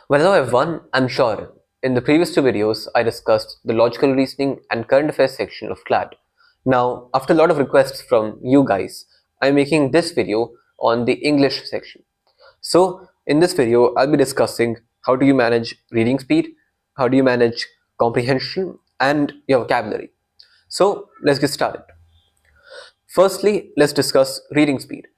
Well, hello everyone, I'm Shaurya. In the previous two videos, I discussed the logical reasoning and current affairs section of CLAT. Now, after a lot of requests from you guys, I'm making this video on the English section. So, in this video, I'll be discussing how do you manage reading speed, how do you manage comprehension, and your vocabulary. So, let's get started. Firstly, let's discuss reading speed.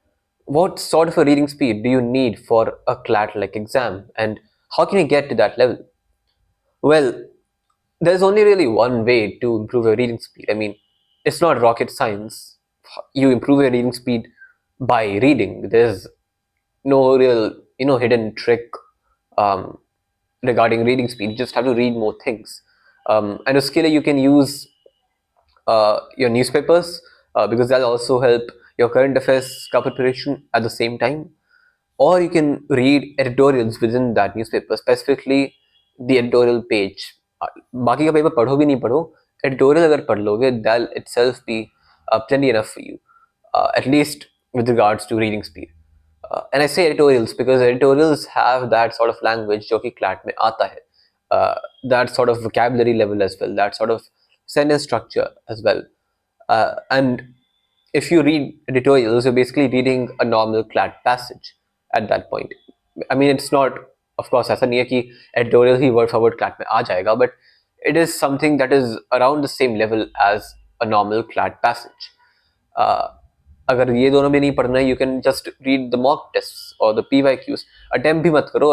What sort of a reading speed do you need for a CLAT-like exam, and how can you get to that level? Well, there's only really one way to improve your reading speed. I mean, it's not rocket science. You improve your reading speed by reading. There's no real, hidden trick um, regarding reading speed. You just have to read more things. And to scale, you can use your newspapers because that'll also help your current affairs preparation at the same time. Or you can read editorials within that newspaper, specifically the editorial page. बाकी का paper पढ़ो भी नहीं पढ़ो, editorial अगर पढ़ लोगे, that'll itself be plenty enough for you, at least with regards to reading speed. And I say editorials because editorials have that sort of language जो कि CLAT में आता है, that sort of vocabulary level as well, that sort of sentence structure as well. And if you read editorials, you're basically reading a normal CLAT passage at that point. I mean, it's not, of course, ऐसा नहीं है कि editorial he word for word CLAT में आ जाएगा, but it is something that is around the same level as a normal CLAT passage. अगर ये दोनों भी नहीं पढ़ना है, you can just read the mock tests or the PYQs. Attempt भी मत करो,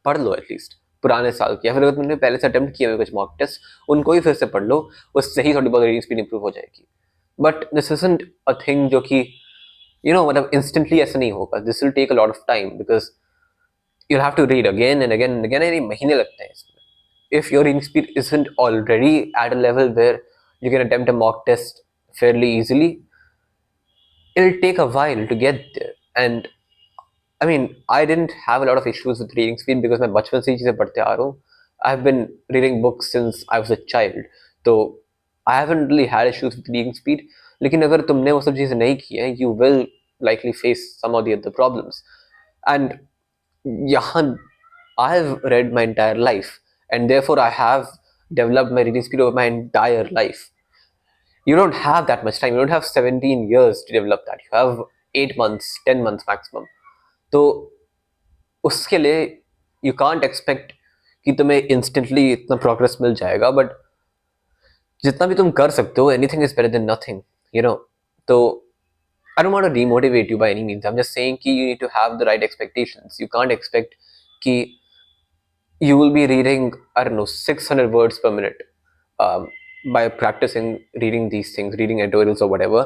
पढ़ लो एटलीस्ट पुराने साल की, या फिर अगर तुमने पहले से अटेम्प्ट किए हुए कुछ मॉक टेस्ट, उनको ही फिर से पढ़ लो, उससे ही थोड़ी बहुत रीडिंग स्पीड इंप्रूव हो जाएगी. But this isn't a thing जो कि मतलब इंस्टेंटली ऐसा नहीं होगा. This will take a lot of time because you'll have to read again and again and again. यानी महीने लगते हैं इसमें. If your reading speed isn't already at a level where you can attempt a mock test fairly easily, it'll take a while to get there. And I mean, I didn't have a lot of issues with reading speed because मैं बचपन से ही चीज़ें पढ़ते आ रहा हूँ. I've been reading books since I was a child, तो I haven't really had issues with reading speed. लेकिन अगर तुमने वो सब चीज़ें नहीं की हैं, you will likely face some of the other problems. And यहाँ I've read my entire life, and therefore I have developed my reading speed over my entire life. You don't have that much time. You don't have 17 years to develop that. You have 8 months, 10 months maximum. तो उसके लिए you can't expect कि तुम्हें instantly इतना progress मिल जाएगा, but जितना भी तुम कर सकते हो, anything is better than nothing, तो I don't want to demotivate you by any means. I'm just saying कि you need to have the right expectations. You can't expect कि you will be reading, I don't know, 600 words per minute by practicing reading these things, reading editorials or whatever.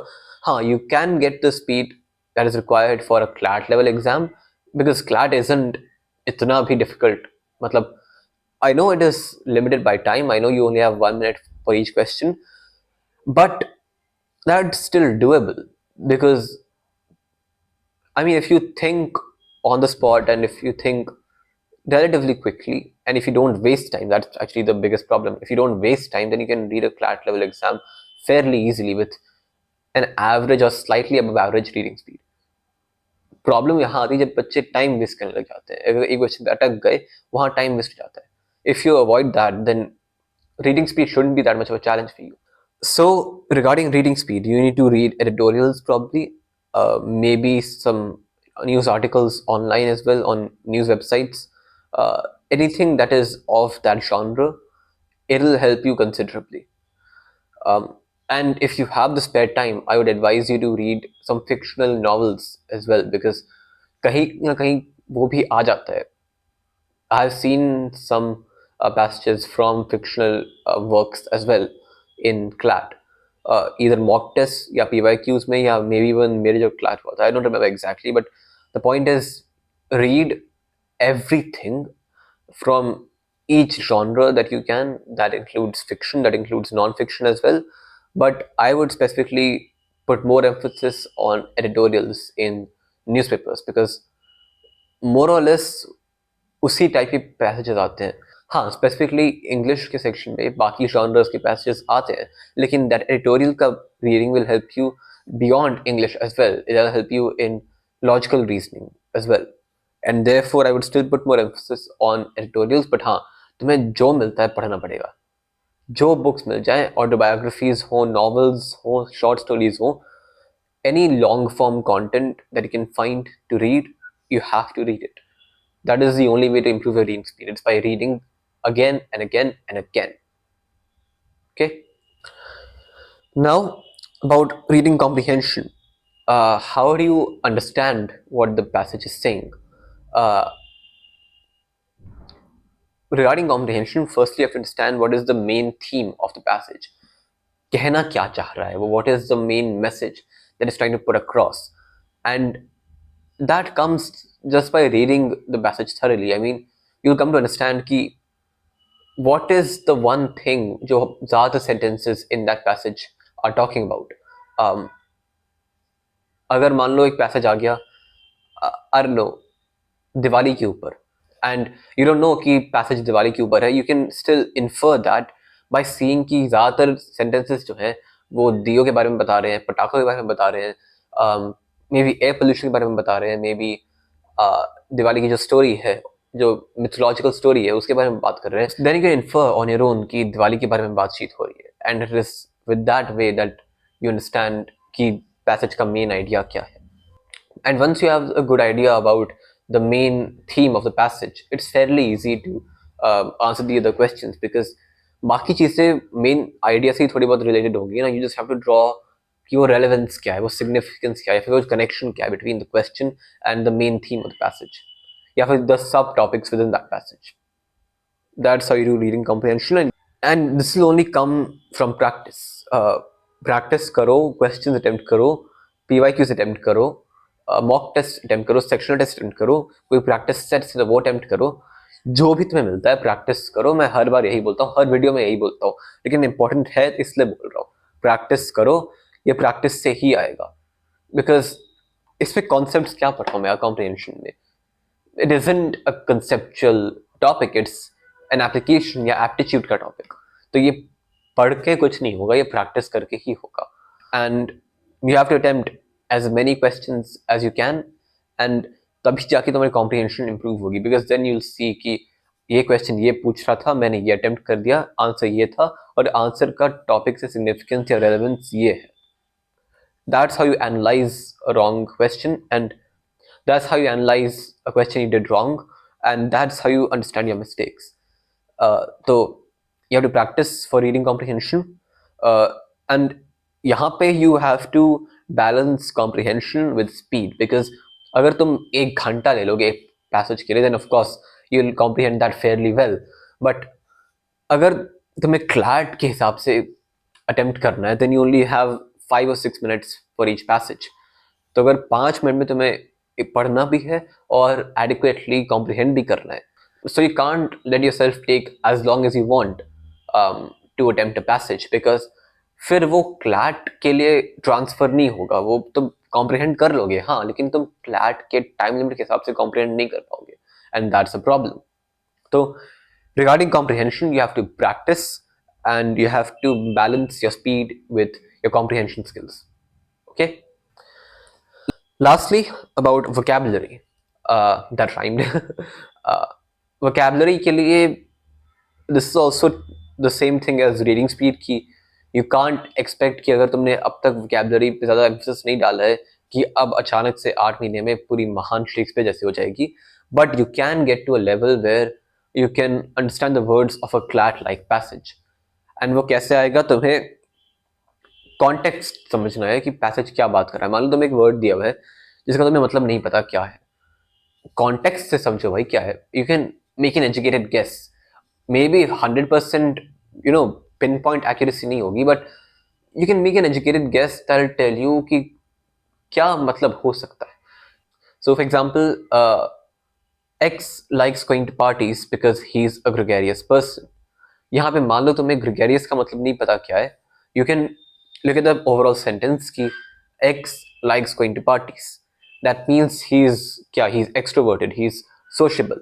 You can get the speed that is required for a CLAT level exam because CLAT isn't itna bhi difficult. Matlab, I know it is limited by time. I know you only have 1 minute for each question, but that's still doable because, I mean, if you think on the spot and if you think relatively quickly, and if you don't waste time, that's actually the biggest problem. If you don't waste time, then you can read a CLAT level exam fairly easily with an average or slightly above average reading speed. Problem यहाँ आती है जब बच्चे time waste करने लग जाते हैं. अगर एक क्वेश्चन पे अटक गए, वहाँ टाइम वेस्ट हो जाता है. If you avoid that, then reading speed shouldn't be that much of a challenge for you. So regarding reading speed, you need to read editorials probably, maybe some news articles online as well on news websites, uh, anything that is of that genre. It'll help you considerably. And if you have the spare time, I would advise you to read some fictional novels as well because कहीं ना कहीं वो भी आ जाता है. I've seen some passages from fictional works as well in CLAT, either mock tests या PYQs में, या maybe even मेरे जो CLAT हुआ था, I don't remember exactly, but the point is read everything from each genre that you can. That includes fiction, that includes non-fiction as well, but I would specifically put more emphasis on editorials in newspapers because more or less उसी type के passages आते हैं. हाँ, specifically English के section में बाकी genres के passages आते हैं, लेकिन दैट एडिटोरियल का reading will help you beyond English as well. It will help you in logical reasoning as well. and therefore I would still put more emphasis on editorials. But हाँ, तुम्हें जो मिलता है पढ़ना पड़ेगा, जो बुक्स मिल जाए, ऑटोबायोग्राफीज हो, नॉवेल्स हो, शॉर्ट स्टोरीज हो, any long form content that you can find to read, you have to read it. That is the only way to improve your reading speed. It's by reading again and again and again. Okay. Now, about reading comprehension. How do you understand what the passage is saying? Regarding comprehension, firstly, you have to understand what is the main theme of the passage. कहना क्या चाह रहा है वो, what is the main message that is trying to put across, and that comes just by reading the passage thoroughly. I mean, you'll come to understand कि what is the one thing जो ज़्यादा sentences in that passage are talking about. अगर मान लो एक passage आ गया I don't know Diwali के ऊपर, and you don't know कि पैसेज दिवाली के ऊपर है, you can still infer that by seeing कि ज़्यादातर सेंटेंसेस जो हैं वो दियों के बारे में बता रहे हैं, पटाखों के बारे में बता रहे हैं, मे बी एयर पोल्यूशन के बारे में बता रहे हैं, मे बी दिवाली की जो स्टोरी है, जो मिथोलॉजिकल स्टोरी है, उसके बारे में बात कर रहे हैं. Then you can infer on your own कि दिवाली के बारे में बातचीत हो रही है, and it is with that way that you understand कि पैसेज का मेन आइडिया क्या है. And once you have a good idea about the main theme of the passage, it's fairly easy to answer the other questions, because बाकी चीजें main idea से ही थोड़ी बहुत related होंगी ना. You just have to draw कि वो relevance क्या है, वो significance क्या है, या फिर वो connection क्या है between the question and the main theme of the passage, या फिर the subtopics within that passage. That's how you do reading comprehension, and this will only come from practice. Practice करो, questions attempt करो, PYQs attempt करो, mock test attempt करो, sectional test attempt करो, कोई practice set से वो attempt करो, जो भी तुम्हें मिलता है प्रैक्टिस करो. मैं हर बार यही बोलता हूँ, हर वीडियो में यही बोलता हूँ, लेकिन इंपॉर्टेंट है इसलिए बोल रहा हूँ. प्रैक्टिस करो, ये प्रैक्टिस से ही आएगा. बिकॉज इसमें कॉन्सेप्ट्स क्या पढ़ाऊँ मैं कॉम्प्रिहेंशन में? It isn't a conceptual topic, it's an application या एप्टीट्यूड का टॉपिक. तो ये पढ़ के कुछ नहीं होगा, ये प्रैक्टिस करके ही होगा. And you have to attempt as many questions as you can, and तभी जाके तुम्हारी comprehension improve होगी, because then you'll see कि ये question ये पूछ रहा था, मैंने ये attempt कर दिया, आंसर ये था, और आंसर का टॉपिक से significance या relevance ये है. That's how you analyze a wrong question, and that's how you analyze a question you did wrong, and that's how you understand your mistakes. So you have to practice for reading comprehension, and यहाँ पे you have to balance comprehension with speed, because अगर तुम एक घंटा ले लोगे एक passage के लिए, then of course you'll comprehend that fairly well. But अगर तुम्हें क्लैट के हिसाब से अटेम्प्ट करना है, then you only have 5 or 6 minutes for each passage. तो अगर 5 मिनट में तुम्हें पढ़ना भी है और adequately comprehend भी करना है, so you can't let yourself take as long as you want to attempt a passage, because फिर वो क्लैट के लिए ट्रांसफर नहीं होगा. वो तुम कॉम्प्रिहेंड कर लोगे हाँ, लेकिन तुम क्लैट के टाइम लिमिट के हिसाब से कॉम्प्रिहेंड नहीं कर पाओगे, एंड दैट्स अ प्रॉब्लम. तो regarding comprehension, you have to practice and you have to balance your speed with your comprehension skills. Okay. Lastly, about vocabulary. That rhymed. Vocabulary के लिए, this is also the same thing as reading speed की you can't expect कि अगर तुमने अब तक vocabulary पे ज़्यादा emphasis नहीं डाला है कि अब अचानक से 8 महीने में पूरी महान शेक्सपियर जैसी हो जाएगी. But you can get to a level where you can understand the words of a Clat-like passage. And वो कैसे आएगा? तुम्हें कॉन्टेक्स्ट समझना है कि पैसेज क्या बात कर रहा है. मान लो तुम्हें एक वर्ड दिया हुआ है जिसका तुम्हें मतलब नहीं पता क्या है, कॉन्टेक्स्ट से समझो भाई क्या है. You can make an educated guess, maybe 100% pinpoint accuracy नहीं होगी, but you can make an educated guess that will tell you कि क्या मतलब हो सकता है. So for example, X likes going to parties because he's a gregarious person. यहाँ पे मान लो तुम्हें gregarious का मतलब नहीं पता क्या है, you can look at the overall sentence कि X likes going to parties. That means he's extroverted, he's sociable.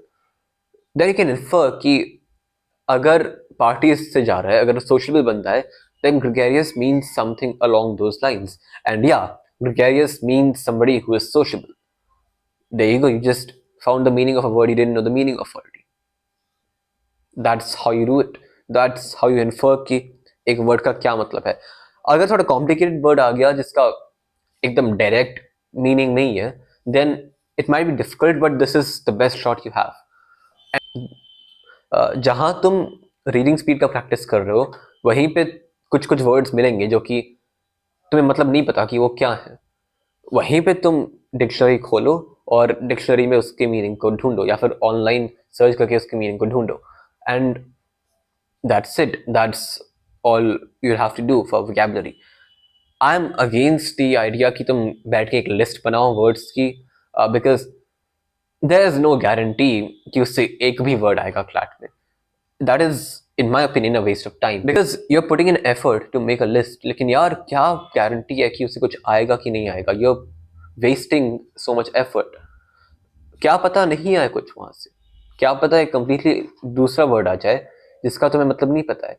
Then you can infer कि अगर parties से जा रहा है, अगर sociable बनता है, then gregarious means something along those lines. And yeah, gregarious means somebody who is sociable. There you go, you just found the meaning of a word you didn't know the meaning of already. That's how you do it. That's how you infer कि एक word का क्या मतलब है. अगर थोड़ा complicated word आ गया जिसका एकदम डायरेक्ट मीनिंग नहीं है, then it might be difficult, but this is the best shot you have. जहां तुम रीडिंग स्पीड का प्रैक्टिस कर रहे हो, वहीं पे कुछ कुछ वर्ड्स मिलेंगे जो कि तुम्हें मतलब नहीं पता कि वो क्या है. वहीं पे तुम डिक्शनरी खोलो और डिक्शनरी में उसके मीनिंग को ढूंढो, या फिर ऑनलाइन सर्च करके उसके मीनिंग को ढूंढो. And that's it. That's all you have to do for vocabulary. I am against the idea कि तुम बैठ के एक लिस्ट बनाओ वर्ड्स की, because there is no guarantee कि उससे एक भी वर्ड आएगा क्लैट में. That is in my opinion a waste of time, because you're putting in effort to make a list, लेकिन यार क्या गारंटी है कि उससे कुछ आएगा कि नहीं आएगा. you're wasting so much effort. क्या पता नहीं आए कुछ वहां से, क्या पता है कंप्लीटली दूसरा वर्ड आ जाए जिसका तुम्हें मतलब नहीं पता है.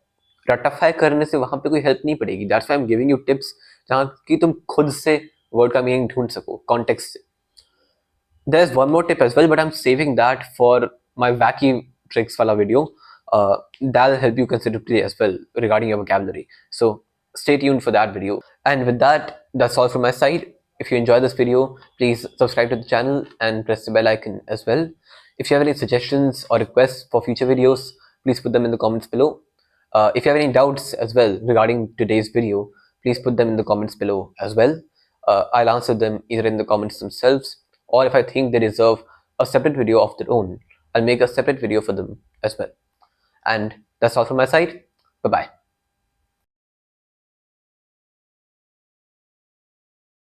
रटाफाई करने से वहां पे कोई हेल्प नहीं पड़ेगी. That's why I am giving you tips जहां कि तुम खुद से वर्ड का मीनिंग ढूंढ सको कॉन्टेक्स्ट से. There's one more tip as well, but I'm saving that for my wacky tricks wala video. That'll help you considerably as well regarding your vocabulary. So stay tuned for that video. And with that, that's all from my side. If you enjoyed this video, please subscribe to the channel and press the bell icon as well. If you have any suggestions or requests for future videos, please put them in the comments below. If you have any doubts as well regarding today's video, please put them in the comments below as well. I'll answer them either in the comments themselves, or if I think they deserve a separate video of their own, I'll make a separate video for them as well. And that's all from my side. Bye bye.